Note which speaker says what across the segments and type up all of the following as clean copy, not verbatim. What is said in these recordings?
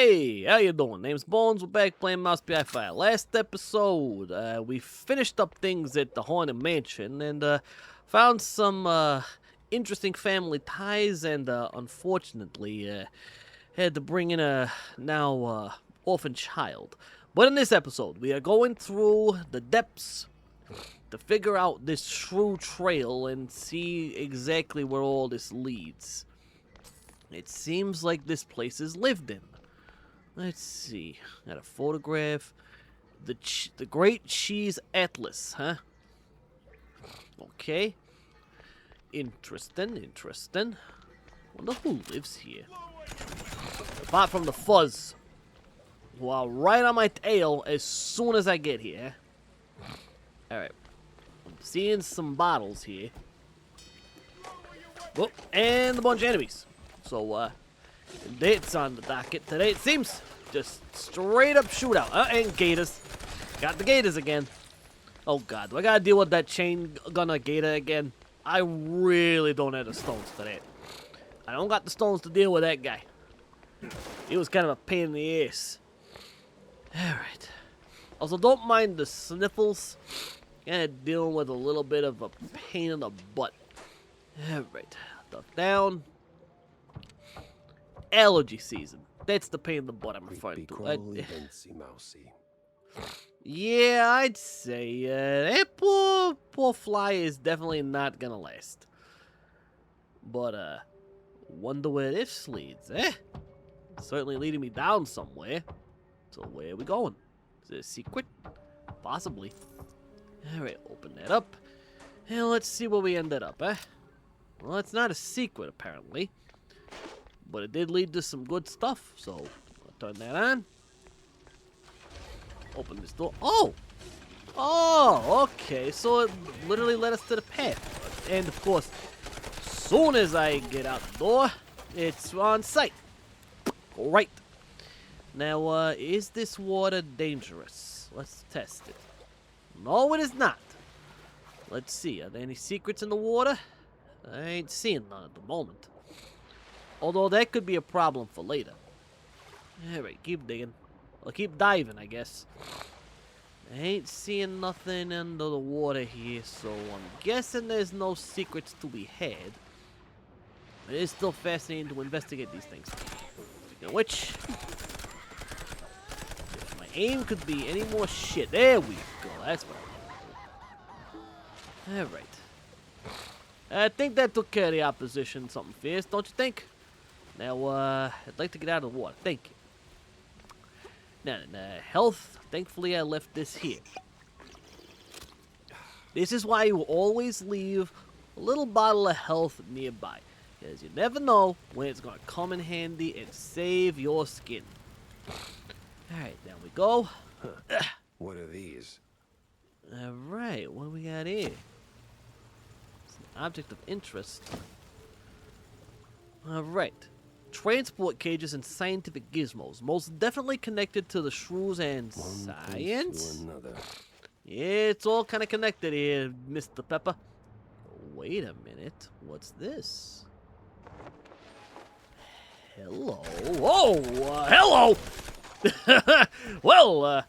Speaker 1: Hey, how you doing? Name's Bones. We're back playing Mouse Behind Fire. Last episode, we finished up things at the Haunted Mansion and found some interesting family ties and unfortunately had to bring in a now orphan child. But in this episode, we are going through the depths to figure out this shrew trail and see exactly where all this leads. It seems like this place is lived in. Let's see. Got a photograph. The Great Cheese Atlas, huh? Okay. Interesting. Wonder who lives here. Apart from the fuzz. Well, right on my tail as soon as I get here. Alright. I'm seeing some bottles here. Oh, and a bunch of enemies. So, dates on the docket today, it seems. Just straight up shootout. And gators. Got the gators again. Oh god, do I gotta deal with that chain gunner gator again? I really don't have the stones for that. I don't got the stones to deal with that guy. He was kind of a pain in the ass. Alright. Also, don't mind the sniffles. Kind of dealing with a little bit of a pain in the butt. Alright. Duck down. Allergy season. That's the pain in the butt I'm referring to. Yeah, I'd say that poor fly is definitely not gonna last. But wonder where this leads, eh? Certainly leading me down somewhere. So where are we going? Is it a secret? Possibly. Alright, open that up. And let's see where we ended up, eh? Well, it's not a secret apparently. But it did lead to some good stuff, so I'll turn that on. Open this door. Oh! Oh, okay. So it literally led us to the path. And of course, as soon as I get out the door, it's on site. All right. Now, is this water dangerous? Let's test it. No, it is not. Let's see. Are there any secrets in the water? I ain't seeing none at the moment. Although that could be a problem for later. Alright, keep digging. Or keep diving, I guess. I ain't seeing nothing under the water here, so I'm guessing there's no secrets to be had. It is still fascinating to investigate these things. Speaking of which, if my aim could be any more shit. There we go. That's what I'm looking for. Alright. I think that took care of the opposition something fierce, don't you think? Now, I'd like to get out of the water. Thank you. Now, health. Thankfully, I left this here. This is why you always leave a little bottle of health nearby. Because you never know when it's going to come in handy and save your skin. Alright, down we go.
Speaker 2: What are these?
Speaker 1: Alright, what do we got here? It's an object of interest. Alright. Transport cages and scientific gizmos. Most definitely connected to the shrews and science. Yeah, it's all kind of connected here, Mr. Pepper. Wait a minute. What's this? Hello. Oh, hello. Well,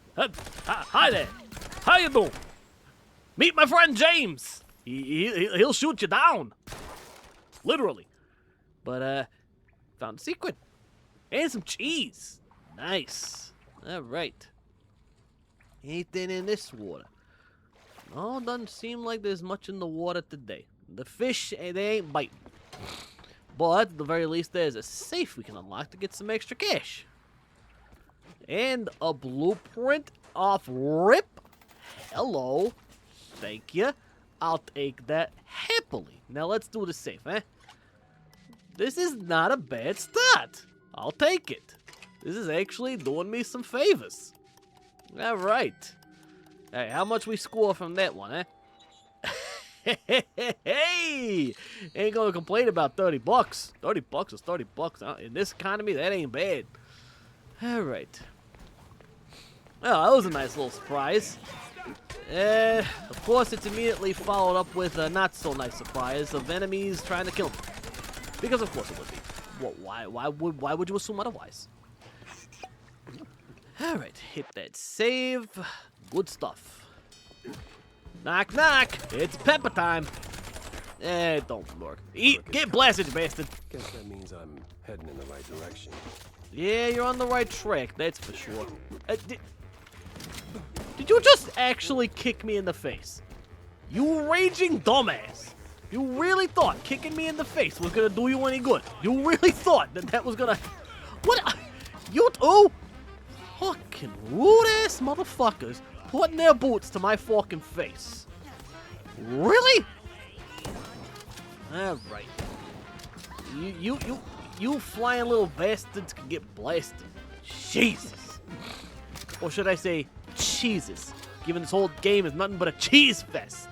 Speaker 1: hi there. How you doing? Meet my friend James. He'll shoot you down. Literally. But, found a secret. And some cheese. Nice. Alright. Anything in this water? No, doesn't seem like there's much in the water today. The fish, they ain't biting. But, at the very least, there's a safe we can unlock to get some extra cash. And a blueprint off rip. Hello. Thank you. I'll take that happily. Now, let's do the safe, eh? This is not a bad start. I'll take it. This is actually doing me some favors. Alright. Hey, how much we score from that one, eh? Hey! Ain't gonna complain about 30 bucks. 30 bucks is 30 bucks. In this economy, that ain't bad. Alright. Well, that was a nice little surprise. Of course, it's immediately followed up with a not-so-nice surprise of enemies trying to kill me. Because of course it would be. Why would you assume otherwise? Alright, hit that save. Good stuff. Knock, knock. It's pepper time. It don't work. Get blasted, you bastard.
Speaker 2: Guess that means I'm heading in the right direction.
Speaker 1: Yeah, you're on the right track, that's for sure. Did you just actually kick me in the face? You raging dumbass. You really thought kicking me in the face was gonna do you any good? You really thought that was gonna... What? You two fucking rude-ass motherfuckers putting their boots to my fucking face. Really? Alright. You flying little bastards can get blasted. Jesus. Or should I say, cheeses. Given this whole game is nothing but a cheese fest.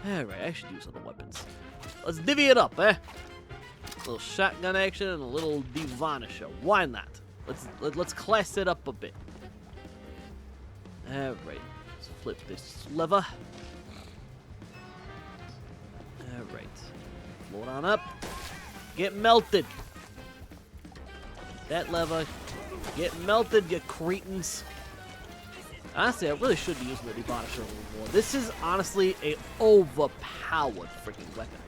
Speaker 1: Alright, I should use other weapons. Let's divvy it up, eh? A little shotgun action and a little Devanisher. Why not? Let's class it up a bit. Alright, let's flip this lever. Alright. Float on up. Get melted. That lever. Get melted, you cretins. Honestly, I really should be using the Devanisher a little more. This is honestly a overpowered freaking weapon.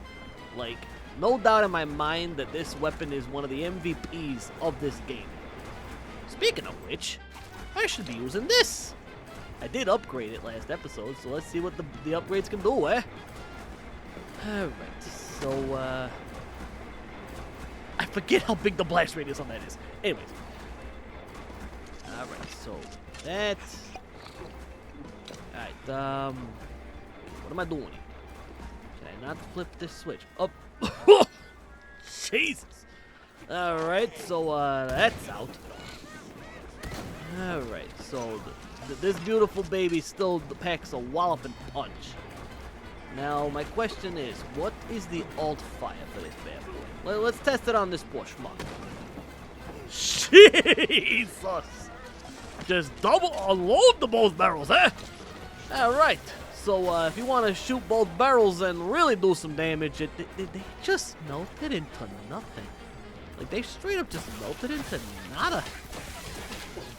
Speaker 1: Like, no doubt in my mind that this weapon is one of the MVPs of this game. Speaking of which, I should be using this. I did upgrade it last episode, so let's see what the upgrades can do, eh? Alright, so, I forget how big the blast radius on that is. Anyways. Alright, so, that... Alright, what am I doing here? Can I not flip this switch? Oh, Jesus! Alright, so, that's out. Alright, so, this beautiful baby still packs a walloping punch. Now, my question is, what is the alt fire for this bad boy? Let's test it on this poor schmuck. Jesus! Just double unload the both barrels, eh? Alright, so if you want to shoot both barrels and really do some damage, they just melted into nothing. Like, they straight up just melted into nada.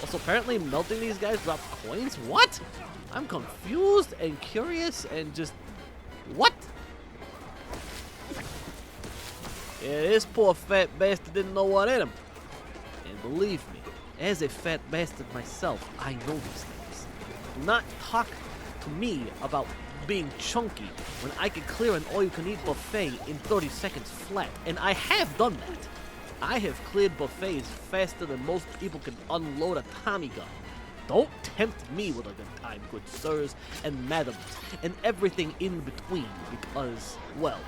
Speaker 1: Also, apparently melting these guys drops coins? What? I'm confused and curious and just... What? Yeah, this poor fat bastard didn't know what hit him. And believe me, as a fat bastard myself, I know these things. Do not talk to me about being chunky when I can clear an all-you-can-eat buffet in 30 seconds flat. And I have done that. I have cleared buffets faster than most people can unload a Tommy gun. Don't tempt me with a good time, good sirs and madams, and everything in between, because, well,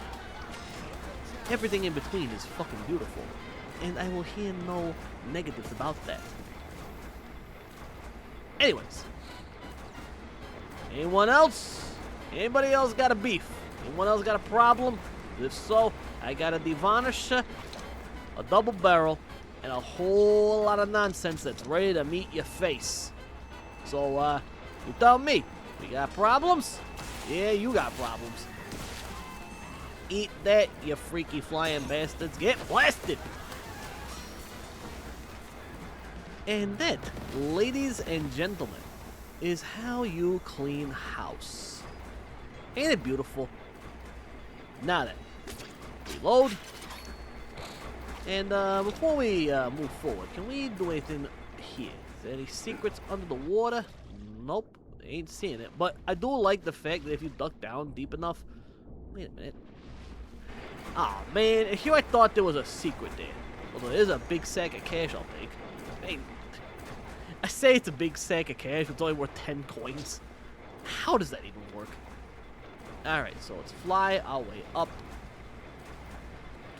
Speaker 1: everything in between is fucking beautiful, and I will hear no negatives about that. Anyways, anyone else? Anybody else got a beef? Anyone else got a problem? If so, I got a Devanisher, a double barrel, and a whole lot of nonsense that's ready to meet your face. So, you tell me, we got problems? Yeah, you got problems. Eat that, you freaky flying bastards. Get blasted! And that, ladies and gentlemen, is how you clean house. Ain't it beautiful? Now then, reload. And before we move forward, can we do anything here? Is there any secrets under the water? Nope, ain't seeing it. But I do like the fact that if you duck down deep enough... Wait a minute. Ah, man, here I thought there was a secret there. Although there's a big sack of cash I'll take. Man, I say it's a big sack of cash, but it's only worth 10 coins. How does that even work? Alright, so let's fly our way up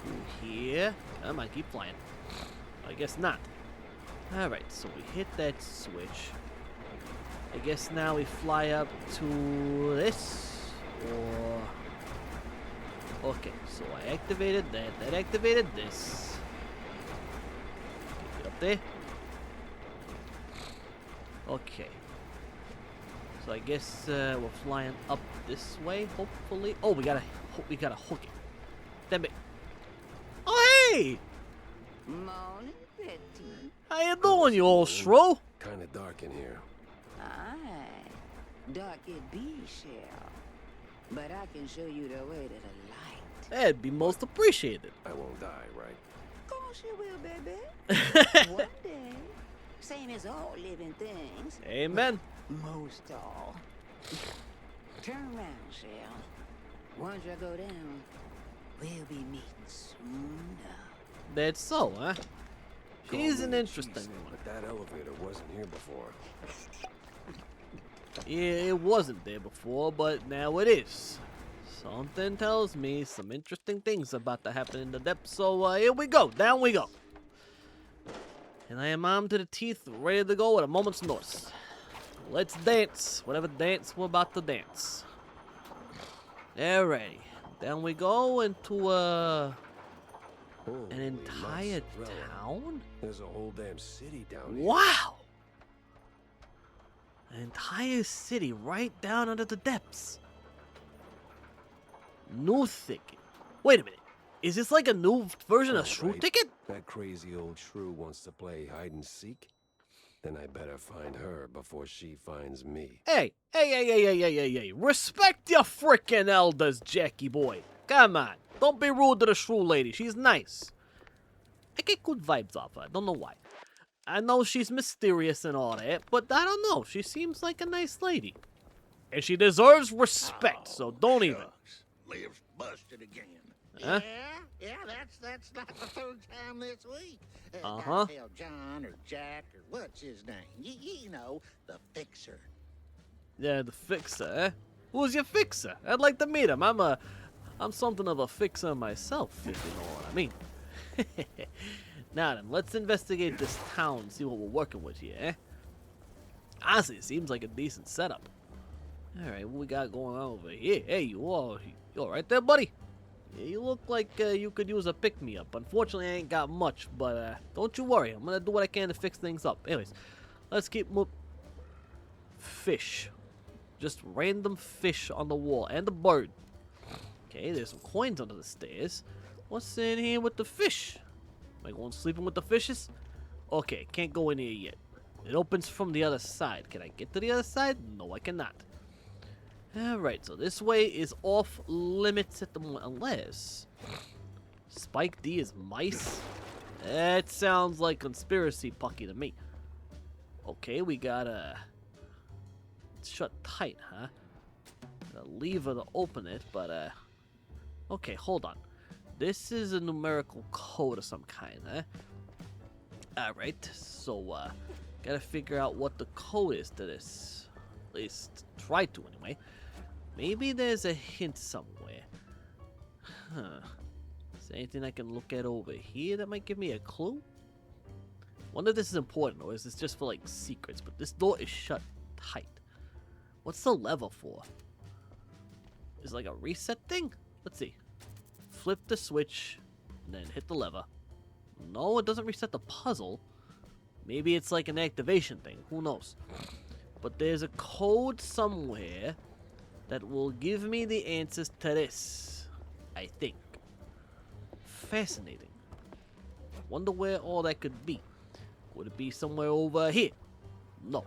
Speaker 1: to here. I might keep flying. I guess not. Alright, so we hit that switch. I guess now we fly up to this. Or... Okay, so I activated that. That activated this. Get up there. Okay. So I guess we're flying up this way, hopefully. Oh, we gotta hook it. Damn it. Oh, hey!
Speaker 3: Morning, Betty.
Speaker 1: How you doing, you old shrew?
Speaker 2: Kinda dark in here.
Speaker 3: Aye, dark it be, shall. But I can show you the way to the light.
Speaker 1: That'd be most appreciated.
Speaker 2: I won't die, right?
Speaker 3: Course you will, baby. One day. Same as all living things.
Speaker 1: Amen.
Speaker 3: Most all. Turn around, shall. Once I go down, we'll be meeting soon now.
Speaker 1: That's so, huh? She's
Speaker 2: Call
Speaker 1: an
Speaker 2: me
Speaker 1: interesting
Speaker 2: K.G.Z,
Speaker 1: one.
Speaker 2: But that elevator wasn't here before.
Speaker 1: Yeah, it wasn't there before, but now it is. Something tells me some interesting things about to happen in the depths, so here we go, down we go. And I am armed to the teeth, ready to go at a moment's notice. Let's dance, whatever dance we're about to dance. Alrighty, down we go into an
Speaker 2: Holy
Speaker 1: entire
Speaker 2: mozzarella.
Speaker 1: town?
Speaker 2: There's a whole damn city down here.
Speaker 1: Wow! An entire city right down under the depths. Newthicket. Wait a minute. Is this like a new version of Newthicket?
Speaker 2: That crazy old shrew wants to play hide and seek. Then I better find her before she finds me.
Speaker 1: Hey. Respect your frickin' elders, Jackie boy. Come on. Don't be rude to the shrew lady. She's nice. I get good vibes off her. I don't know why. I know she's mysterious and all that, but I don't know. She seems like a nice lady. And she deserves respect, so don't even.
Speaker 4: Shucks. Lives busted again.
Speaker 1: Huh?
Speaker 4: Yeah, that's not the third time this week.
Speaker 1: Uh-huh.
Speaker 4: Gotta tell John or Jack or what's his name? You know, the fixer.
Speaker 1: Yeah, the fixer, eh? Who's your fixer? I'd like to meet him. I'm something of a fixer myself, if you know what I mean. Now then, let's investigate this town and see what we're working with here, eh? Honestly, it seems like a decent setup. Alright, what we got going on over here? Hey, you all right there, buddy? Yeah, you look like you could use a pick-me-up. Unfortunately, I ain't got much, but don't you worry. I'm gonna do what I can to fix things up. Anyways, let's keep moving. Fish. Just random fish on the wall. And a bird. Okay, there's some coins under the stairs. What's in here with the fish? Am I going sleeping with the fishes? Okay, can't go in here yet. It opens from the other side. Can I get to the other side? No, I cannot. Alright, so this way is off limits at the moment. Unless Spike D is mice? That sounds like conspiracy pucky to me. Okay, we got it's shut tight, huh? Got a lever to open it, but okay, hold on. This is a numerical code of some kind, huh? Alright, so gotta figure out what the code is to this. At least try to anyway. Maybe there's a hint somewhere. Huh. Is there anything I can look at over here that might give me a clue? Wonder if this is important or is this just for like secrets? But this door is shut tight. What's the lever for? Is it like a reset thing? Let's see. Flip the switch and then hit the lever. No, it doesn't reset the puzzle. Maybe it's like an activation thing. Who knows? But there's a code somewhere that will give me the answers to this, I think. Fascinating. Wonder where all that could be. Would it be somewhere over here? No.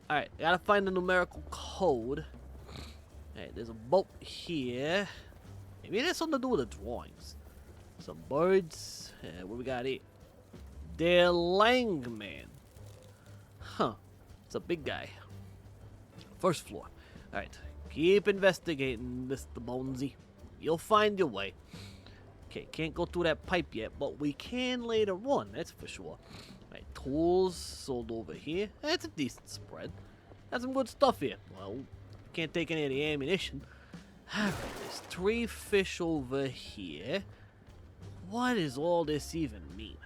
Speaker 1: Alright, gotta find the numerical code. Alright, there's a boat here. Maybe it has something to do with the drawings. Some birds. What we got here? Der Langman. Huh. It's a big guy. First floor. Alright. Keep investigating, Mr. Bonesy. You'll find your way. Okay, can't go through that pipe yet, but we can later on, that's for sure. Alright, tools sold over here. That's a decent spread. Got some good stuff here. Well, can't take any of the ammunition. Alright, there's 3 fish over here. What does all this even mean?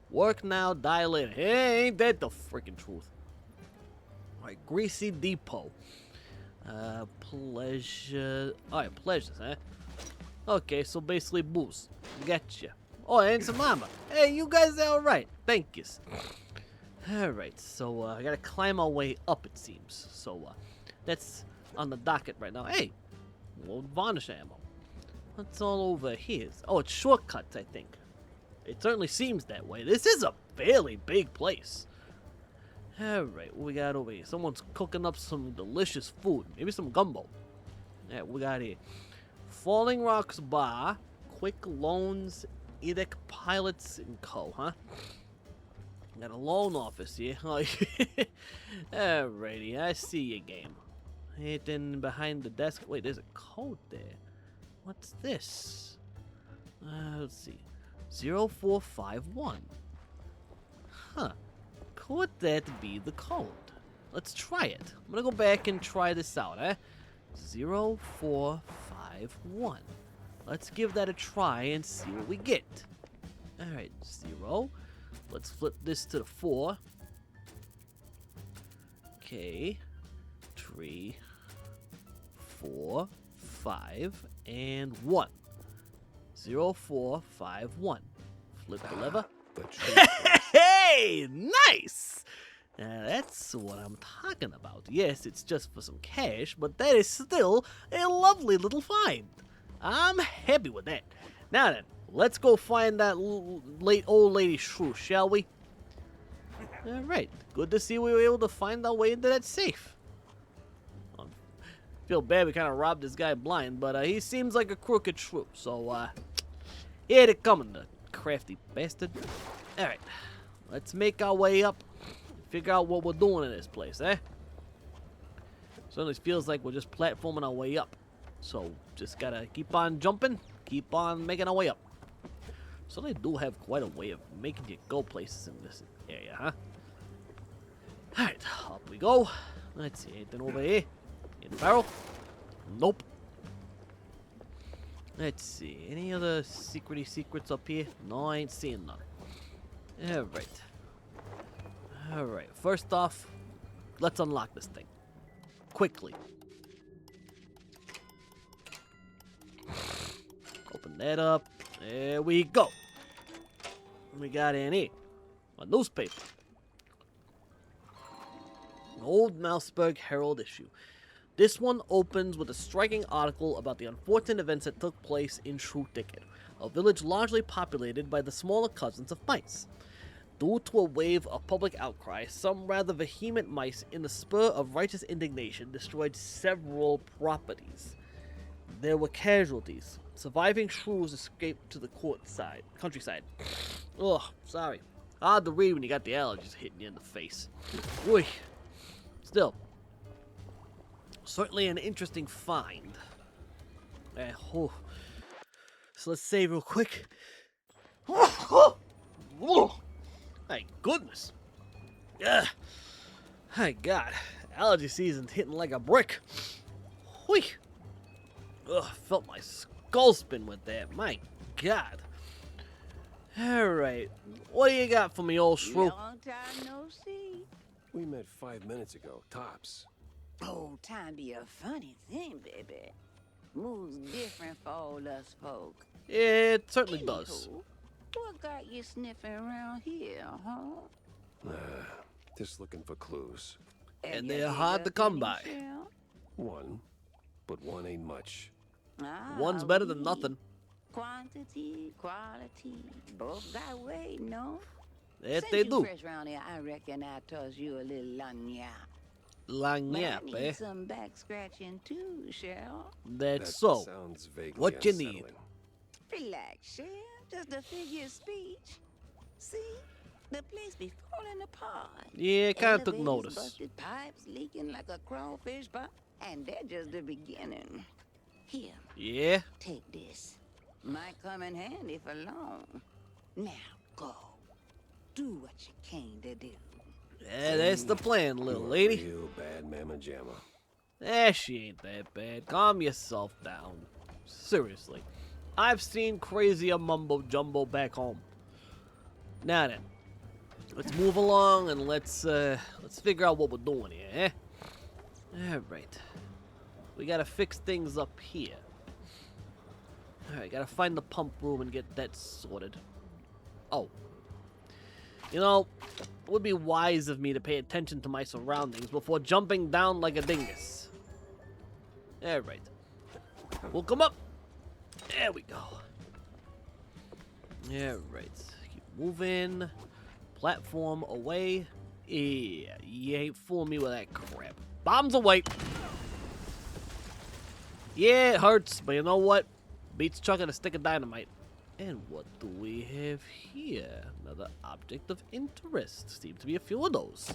Speaker 1: Work now, die later. Hey, ain't that the freaking truth? Alright, Greasy Depot. Pleasure. Alright, pleasures, huh? Okay, so basically booze. Gotcha. Oh, and some mama. Hey, you guys are alright. Thank yous. Alright, so I gotta climb our way up, it seems. So that's on the docket right now. Hey, more varnish ammo. What's all over here? Oh, it's shortcuts, I think. It certainly seems that way. This is a fairly big place. Alright, what we got over here? Someone's cooking up some delicious food. Maybe some gumbo. Yeah, what we got here? Falling Rocks Bar, Quick Loans, Edic Pilots and Co., huh? Got a loan office here. Alrighty, I see your game. Hidden behind the desk. Wait, there's a code there. What's this? Let's see. 0451. Huh. Could that be the code? Let's try it. I'm gonna go back and try this out, eh? 0451. Let's give that a try and see what we get. Alright, 0. Let's flip this to the 4. Okay. 3, 4, 5, and 1. 0451. Flip the lever.
Speaker 2: The truth.
Speaker 1: Hey, nice! That's what I'm talking about. Yes, it's just for some cash, but that is still a lovely little find. I'm happy with that. Now then, let's go find that late old lady shrew, shall we? Alright, good to see we were able to find our way into that safe. Feel bad we kind of robbed this guy blind, but he seems like a crooked shrew, so here they coming, the crafty bastard. Alright, let's make our way up, figure out what we're doing in this place, eh? Certainly feels like we're just platforming our way up. So, just gotta keep on jumping, keep on making our way up. So they do have quite a way of making you go places in this area, huh? Alright, up we go. Let's see, anything over here? In the barrel? Nope. Let's see, any other secrety secrets up here? No, I ain't seeing none. Alright. Alright, first off, let's unlock this thing. Quickly. Open that up. There we go. What we got in here? A newspaper. An old Mouseburg Herald issue. This one opens with a striking article about the unfortunate events that took place in Newthicket, a village largely populated by the smaller cousins of mice. Due to a wave of public outcry, some rather vehement mice, in the spur of righteous indignation, destroyed several properties. There were casualties. Surviving shrews escaped to the countryside. Ugh, sorry. Hard to read when you got the allergies hitting you in the face. Oy. Still, certainly an interesting find. So let's save real quick. My goodness. My God. Allergy season's hitting like a brick. Whee. Ugh, felt my skull spin with that. My God. Alright. What do you got for me, old shrew?
Speaker 3: Long time no see.
Speaker 2: We met 5 minutes ago, tops.
Speaker 3: Oh, time be a funny thing, baby. Moves different for all us folk.
Speaker 1: Yeah, it certainly does.
Speaker 3: Anywho, what got you sniffing around here, huh?
Speaker 2: Just looking for clues.
Speaker 1: And
Speaker 3: you
Speaker 1: they're
Speaker 3: pick
Speaker 1: hard to
Speaker 3: up
Speaker 1: come
Speaker 3: any
Speaker 1: by.
Speaker 3: shell?
Speaker 2: One, but one ain't much.
Speaker 1: One's better than nothing.
Speaker 3: Quantity, quality, both got weight, no?
Speaker 1: That
Speaker 3: Since
Speaker 1: they
Speaker 3: you
Speaker 1: do.
Speaker 3: fresh round here, I reckon I toss you a little lagniappe. But
Speaker 1: Lagniappe,
Speaker 3: I need
Speaker 1: eh?
Speaker 3: some back scratching too, Shell.
Speaker 1: That's
Speaker 2: That
Speaker 1: so.
Speaker 2: sounds vaguely
Speaker 1: What you need?
Speaker 2: unsettling.
Speaker 3: Relax, Shell. Just a figure of speech. See? The place be falling apart.
Speaker 1: Yeah, kinda took
Speaker 3: Elevators
Speaker 1: notice.
Speaker 3: Busted pipes leaking like a crawfish pot. And they're just the beginning. Here,
Speaker 1: Yeah?
Speaker 3: take this. Might come in handy for long. Now, go. Do what you came to do.
Speaker 1: Yeah, that's the plan, little lady.
Speaker 2: Real bad mamma jamma.
Speaker 1: She ain't that bad. Calm yourself down. Seriously. I've seen crazier mumbo jumbo back home. Now then, let's move along and let's figure out what we're doing here, eh? Alright. We gotta fix things up here. Alright, gotta find the pump room and get that sorted. Oh. You know, it would be wise of me to pay attention to my surroundings before jumping down like a dingus. Alright. We'll come up. There we go. Alright. Keep moving. Platform away. Yeah, you ain't fooling me with that crap. Bombs away. Yeah, it hurts, but you know what? Beats chucking a stick of dynamite. And what do we have here? Another object of interest. Seem to be a few of those.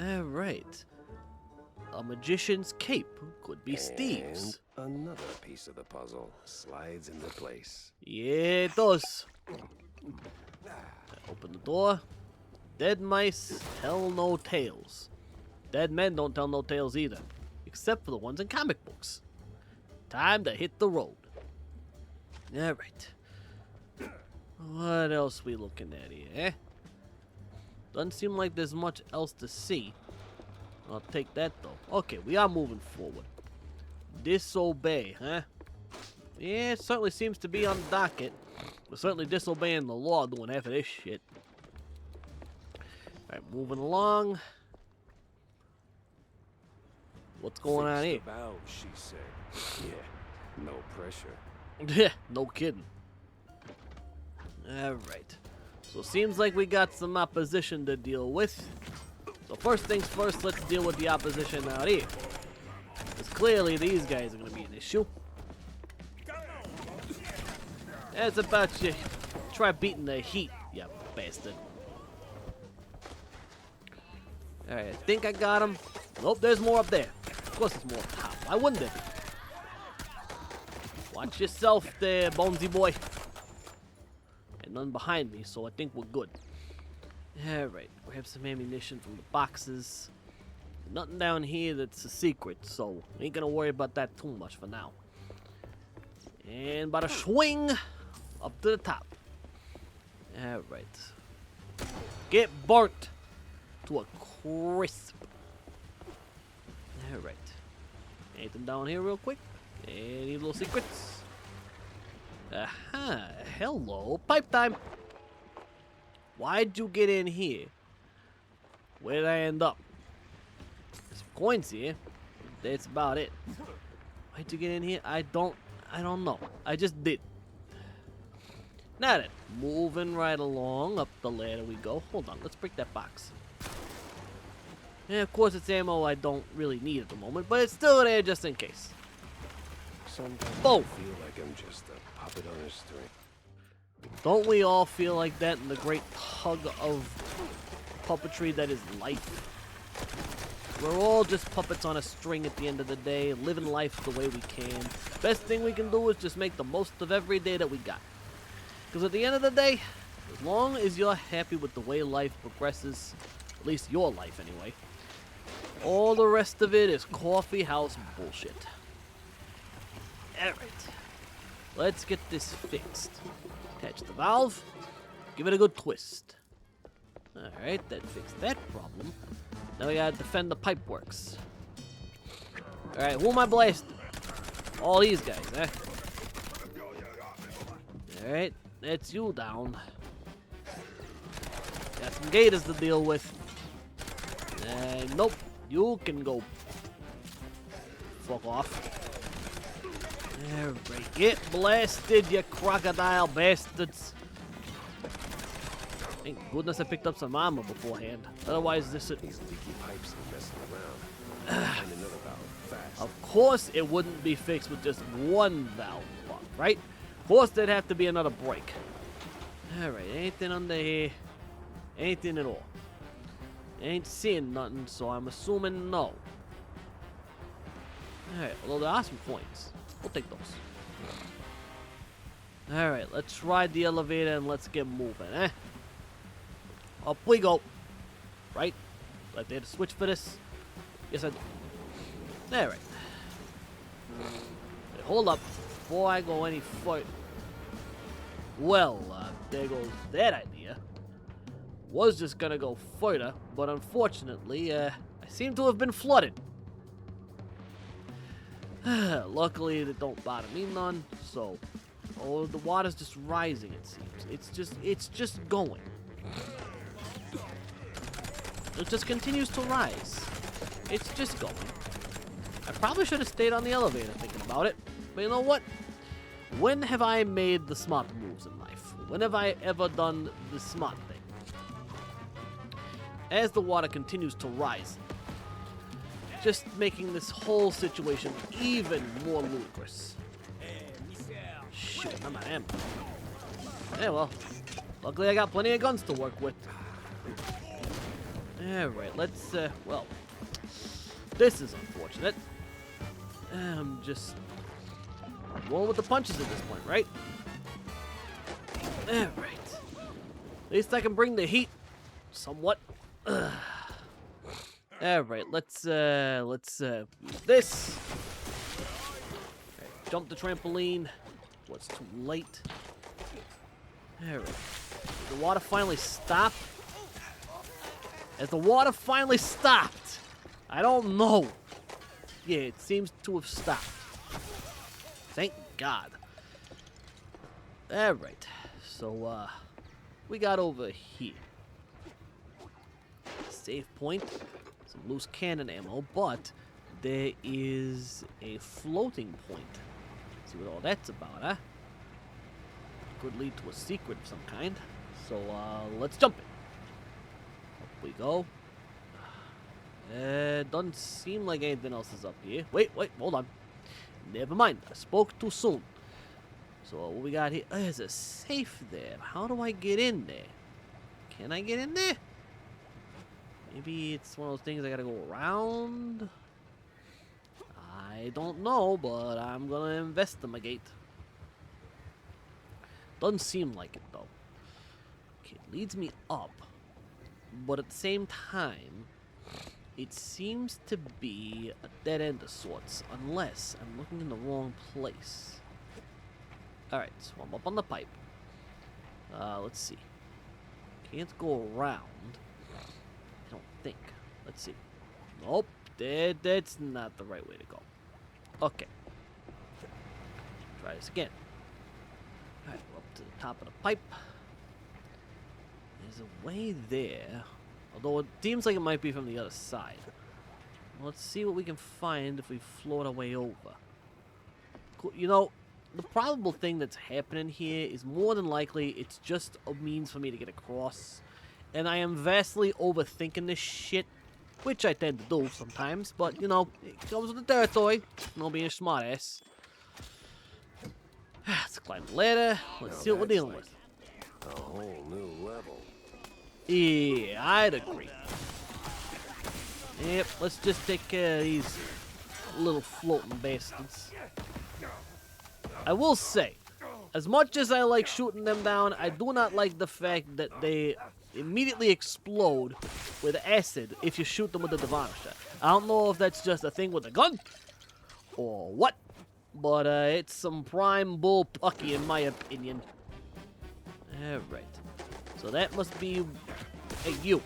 Speaker 1: Alright. A magician's cape. Could be Steve's.
Speaker 2: And another piece of the puzzle slides into place.
Speaker 1: Yeah, it does. Open the door. Dead mice tell no tales. Dead men don't tell no tales either. Except for the ones in comic books. Time to hit the road. Alright. What else we looking at here, eh? Doesn't seem like there's much else to see. I'll take that though. Okay, we are moving forward. Disobey, huh? Yeah, it certainly seems to be on the docket. We're certainly disobeying the law doing half of this shit. Alright, moving along. What's going on here?
Speaker 2: About, she said. Yeah, no pressure.
Speaker 1: Yeah, no kidding. Alright. So seems like we got some opposition to deal with. So first things first, let's deal with the opposition out here. Because clearly these guys are going to be an issue. That's about you. Try beating the heat, you bastard. Alright, I think I got him. Nope, there's more up there. Of course there's more up top. Why wouldn't there be? Watch yourself there, Bonesy boy. And none behind me, so I think we're good. Alright, grab some ammunition from the boxes. Nothing down here that's a secret, so ain't gonna worry about that too much for now. And bada swing up to the top. Alright. Get burnt to a crisp. Alright. Anything down here real quick? Any little secrets? Aha, hello, pipe time. Why'd you get in here? Where did I end up? There's some coins here. That's about it. Why'd you get in here? I don't know. I just did. Now then, moving right along up the ladder we go. Hold on, let's break that box. And of course it's ammo I don't really need at the moment, but it's still there just in case.
Speaker 2: Sometimes
Speaker 1: Boom.
Speaker 2: I feel like I'm just a puppet on a string.
Speaker 1: Don't we all feel like that in the great tug of puppetry that is life? We're all just puppets on a string at the end of the day, living life the way we can. Best thing we can do is just make the most of every day that we got. Because at the end of the day, as long as you're happy with the way life progresses, at least your life anyway, all the rest of it is coffee house bullshit. Alright, let's get this fixed. Attach the valve, give it a good twist. Alright, that fixed that problem. Now we gotta defend the pipe works. Alright, who am I blasting? All these guys, eh? Alright, that's you down. Got some gators to deal with. Nope, you can go fuck off. Alright, get blasted, you crocodile bastards. Thank goodness I picked up some armor beforehand. Otherwise, this would...
Speaker 2: These leaky pipes are messing around. Find another valve fast.
Speaker 1: Of course, it wouldn't be fixed with just one valve plug, right? Of course, there'd have to be another break. Alright, anything under here? Anything at all? Ain't seeing nothing, so I'm assuming no. Alright, although there are some coins. We'll take those. Alright, let's ride the elevator and let's get moving, eh? Up we go. Right? Do I have to switch for this? Yes, I do. Alright. Wait, hold up. Before I go any further. Well, there goes that idea. Was just gonna go further, but unfortunately, I seem to have been flooded. Luckily, it don't bother me none, so... Oh, the water's just rising, it seems. It's just going. It just continues to rise. It's just going. I probably should have stayed on the elevator thinking about it. But you know what? When have I made the smart moves in life? When have I ever done the smart thing? As the water continues to rise, just making this whole situation even more ludicrous. Shoot, I'm out of ammo. Yeah, well, luckily I got plenty of guns to work with. Alright, let's, well, this is unfortunate. I'm just rolling with the punches at this point, right? Alright. At least I can bring the heat somewhat. Alright, let's use this. Okay, jump the trampoline. What's too late? Alright. The water finally stopped. As the water finally stopped. I don't know. Yeah, it seems to have stopped. Thank God. Alright. So, we got over here. Save point. Some loose cannon ammo, but there is a floating point. See what all that's about, huh? Could lead to a secret of some kind. So, let's jump it. Up we go. Doesn't seem like anything else is up here. Wait, hold on. Never mind. I spoke too soon. So, what we got here? There's a safe there. How do I get in there? Can I get in there? Maybe it's one of those things I gotta go around? I don't know, but I'm gonna investigate. Doesn't seem like it, though. Okay, it leads me up. But at the same time, it seems to be a dead end of sorts, unless I'm looking in the wrong place. Alright, so I'm up on the pipe. Let's see. Can't go around. I don't think. Let's see. Nope, that's not the right way to go. Okay. Try this again. Alright, we're up to the top of the pipe. There's a way there. Although it seems like it might be from the other side. Let's see what we can find if we float our way over. Cool. You know, the probable thing that's happening here is more than likely it's just a means for me to get across. And I am vastly overthinking this shit, which I tend to do sometimes, but, you know, it comes with the territory. You know, being a smartass. Let's climb the ladder. Let's see what we're dealing with.
Speaker 2: A whole new level.
Speaker 1: Yeah, I'd agree. Yep, let's just take care of these little floating bastards. I will say, as much as I like shooting them down, I do not like the fact that they immediately explode with acid if you shoot them with the Devanisher. I don't know if that's just a thing with the gun or what, but it's some prime bull pucky in my opinion. Alright, so that must be... Hey, you.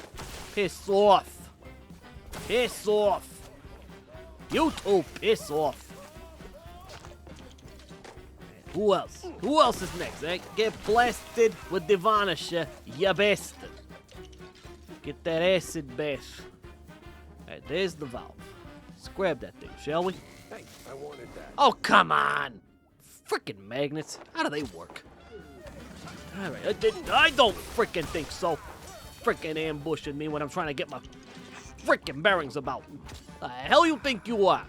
Speaker 1: Piss off. Piss off. You two, piss off. Who else? Who else is next, eh? Get blasted with the Vanisher, ya bastard. Get that acid bath. Alright, there's the valve. Let's grab that thing, shall we?
Speaker 2: Hey, I wanted that.
Speaker 1: Oh, come on! Frickin' magnets. How do they work? Alright, I don't frickin' think so. Frickin' ambushing me when I'm trying to get my frickin' bearings about. The hell you think you are?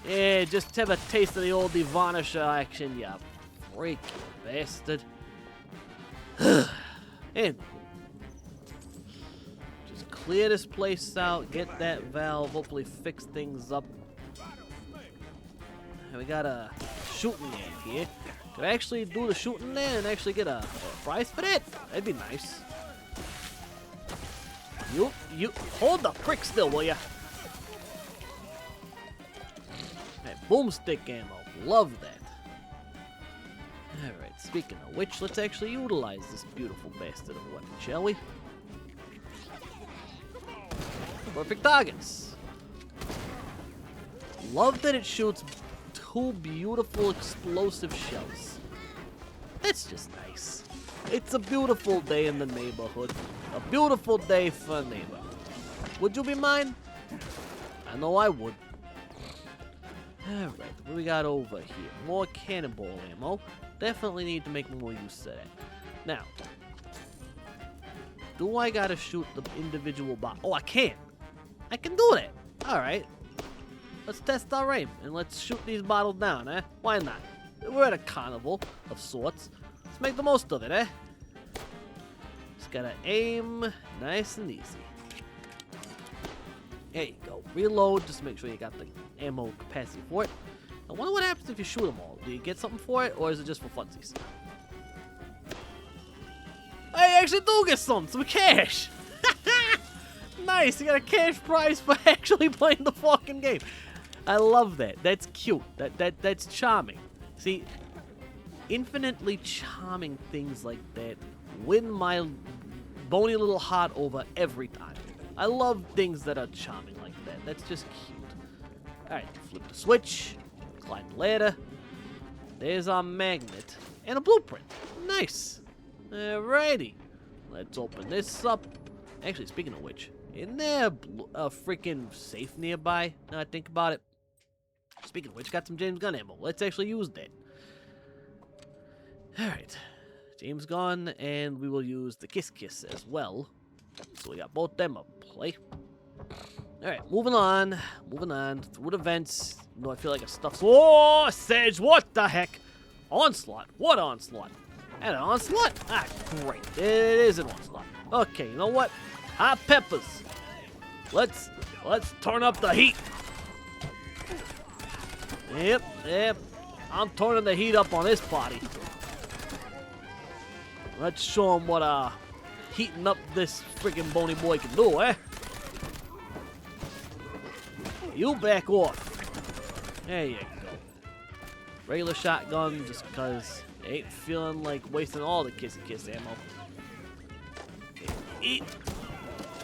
Speaker 1: Yeah, just have a taste of the old Vanisher action, ya freaking bastard. And just clear this place out, get that valve, hopefully fix things up. And we got a shooting game here. Could I actually do the shooting there and actually get a prize for that? That'd be nice. You hold the prick still, will ya? Hey, boomstick ammo. Love that. Alright, speaking of which, let's actually utilize this beautiful bastard of a weapon, shall we? Perfect targets. Love that it shoots two beautiful explosive shells. That's just nice. It's a beautiful day in the neighborhood. A beautiful day for a neighbor. Would you be mine? I know I would. Alright, what we got over here? More cannonball ammo. Definitely need to make more use of that. Now, do I gotta shoot the individual bot? Oh, I can! I can do that! Alright. Let's test our aim, and let's shoot these bottles down, eh? Why not? We're at a carnival of sorts. Let's make the most of it, eh? Just gotta aim nice and easy. There you go. Reload, just make sure you got the ammo capacity for it. I wonder what happens if you shoot them all. Do you get something for it, or is it just for funsies? I actually do get some cash! Nice, you got a cash prize for actually playing the fucking game. I love that. That's cute. That's charming. See, infinitely charming things like that win my bony little heart over every time. I love things that are charming like that. That's just cute. Alright, flip the switch, climb the ladder. There's our magnet and a blueprint. Nice. Alrighty. Let's open this up. Actually, speaking of which, isn't there a freaking safe nearby? Now I think about it. Speaking of which, got some James gun ammo. Let's actually use that. Alright. James gun, and we will use the Kyzers as well. So we got both them up play. Alright, moving on. Moving on through the vents. No, I feel like a stuff's. Oh, Sedge, what the heck? Onslaught. What onslaught? And an onslaught? Ah, great. It is an onslaught. Okay, you know what? Hot peppers. Let's turn up the heat. Yep. I'm turning the heat up on this party. Let's show him what heating up this freaking bony boy can do, eh? You back off. There you go. Regular shotgun, just because I ain't feeling like wasting all the Kyzers ammo.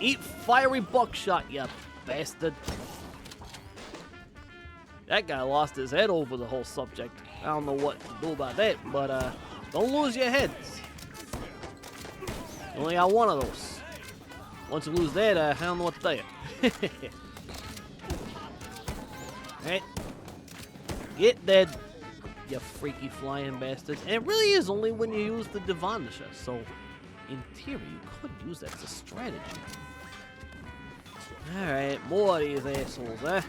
Speaker 1: Eat fiery buckshot, you bastard. That guy lost his head over the whole subject. I don't know what to do about that, but don't lose your heads. You only got one of those. Once you lose that, I don't know what to tell you. Alright. Get dead, you freaky flying bastards. And it really is only when you use the Divanisher, so in theory, you could use that as a strategy. Alright, more of these assholes, eh?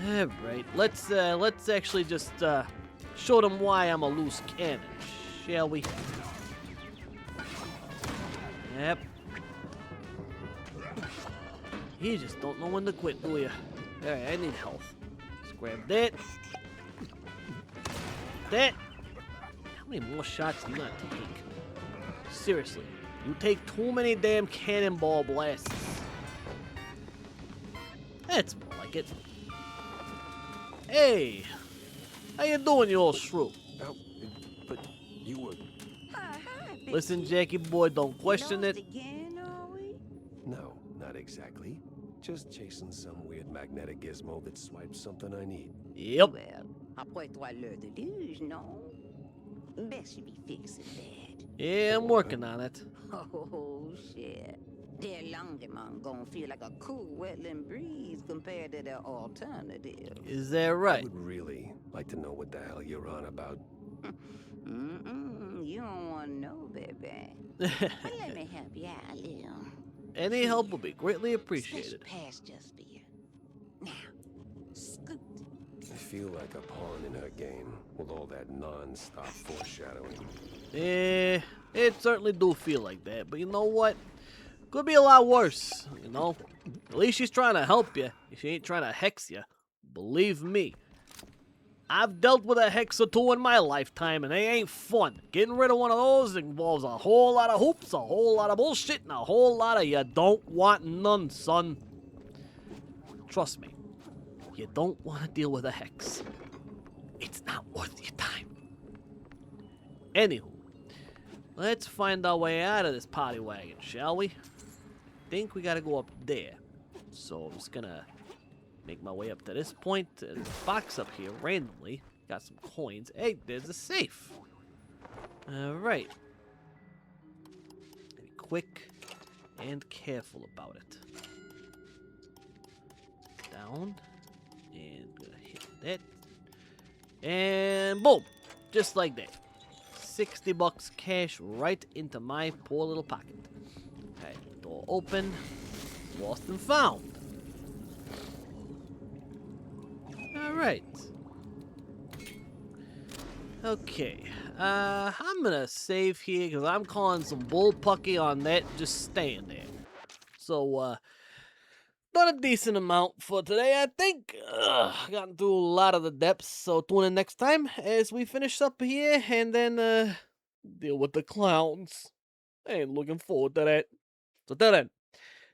Speaker 1: Alright, let's actually just show them why I'm a loose cannon, shall we? Yep. You just don't know when to quit, do you? Alright, I need health. Let's grab that. That. How many more shots do you got to take? Seriously, you take too many damn cannonball blasts. That's more like it. Hey, how you doing, you old shrew?
Speaker 2: Oh, but you were...
Speaker 3: Hi,
Speaker 1: Listen, Jackie boy, don't question it.
Speaker 3: Again, are we?
Speaker 2: No, not exactly. Just chasing some weird magnetic gizmo that swipes something I need.
Speaker 1: Yep.
Speaker 3: Well, après toi l'heure de luge, non? Best you be fixing that.
Speaker 1: Yeah, I'm working on it.
Speaker 3: Oh, shit. Their Longemon gonna feel like a cool wetland breeze compared to their alternative.
Speaker 1: Is that
Speaker 2: I
Speaker 1: right?
Speaker 2: would really like to know what the hell you're on about.
Speaker 3: You don't want to know, baby. But let me help you out a little.
Speaker 1: Any help will be greatly appreciated.
Speaker 3: Special pass just for you. Now, scoot.
Speaker 2: I feel like a pawn in her game with all that non-stop foreshadowing.
Speaker 1: Yeah, it certainly do feel like that, but you know what? Could be a lot worse, you know? At least she's trying to help you. She ain't trying to hex you. Believe me. I've dealt with a hex or two in my lifetime, and they ain't fun. Getting rid of one of those involves a whole lot of hoops, a whole lot of bullshit, and a whole lot of you don't want none, son. Trust me. You don't want to deal with a hex. It's not worth your time. Anywho, let's find our way out of this potty wagon, shall we? Think we gotta go up there. So I'm just gonna make my way up to this point. There's a box up here randomly. Got some coins. Hey, there's a safe. Alright. Be quick and careful about it. Down. And that. And boom. Just like that. $60 cash right into my poor little pocket. Alright, door open. Lost and found. Alright. Okay. I'm gonna save here because I'm calling some bullpucky on that just staying there. So, done a decent amount for today, I think. Gotten through a lot of the depths, so tune in next time as we finish up here and then, deal with the clowns. I ain't looking forward to that. So till then,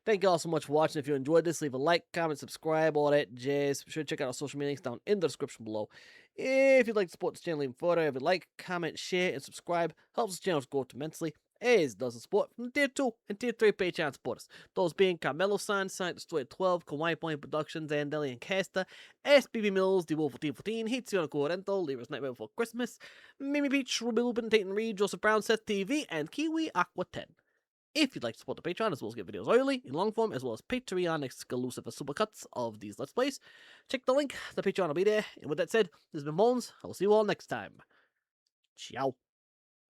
Speaker 1: thank you all so much for watching. If you enjoyed this, leave a like, comment, subscribe, all that jazz. Be sure to check out our social media links down in the description below. If you'd like to support this channel even further, if you'd like, comment, share, and subscribe, helps this channel grow immensely, as does the support from Tier 2 and Tier 3 Patreon supporters. Those being Carmelo San, Sonic Destroyer 12, Kawaii Point Productions, Andeli and Caster, SBB Mills, The Wolf 1414, Hitsuno Corrento, Lyra's Nightmare Before Christmas, Mimi Beach, Ruby Lupin, Tayton Reed, Joseph Brown, Seth TV, and Kiwi Aqua 10. If you'd like to support the Patreon, as well as get videos early, in long form, as well as Patreon exclusive supercuts of these Let's Plays, check the link. The Patreon will be there. And with that said, this has been Bones. I will see you all next time. Ciao.